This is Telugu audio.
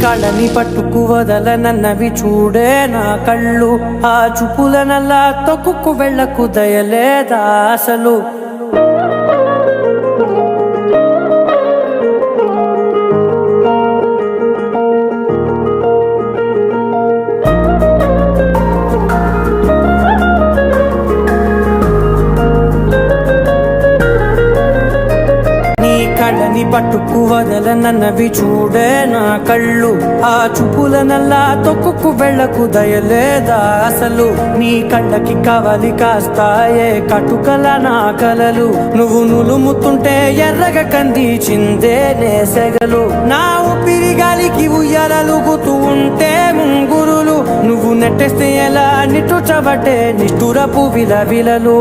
కళ్ళని పట్టుకు వదలనన్నవి చూడే నా కళ్ళు, ఆ చూపులనల్లా తొక్కుకు వెళ్ళకు దయలేదా అసలు. కళ్ళని పట్టుకు వదలనన్నవి చూడే నా కళ్ళు, ఆ చూపులనల్లా తొక్కుకు వెళ్ళకు దయలేదా అసలు. నీ కళ్ళకి కవలి కాస్తాయే కటుకల నా కలలు, నువ్వు నులుముతుంటే ఎర్రగ కందిచిందే నేసెగలు. నా ఊపిరి గాలికి ఉయ్యాలలుగుతూ ఉంటే ముంగురులు, నువ్వు నెట్టేస్తే ఎలా నిట్టుచబట్టే నిష్ఠురపు విలవిలలు.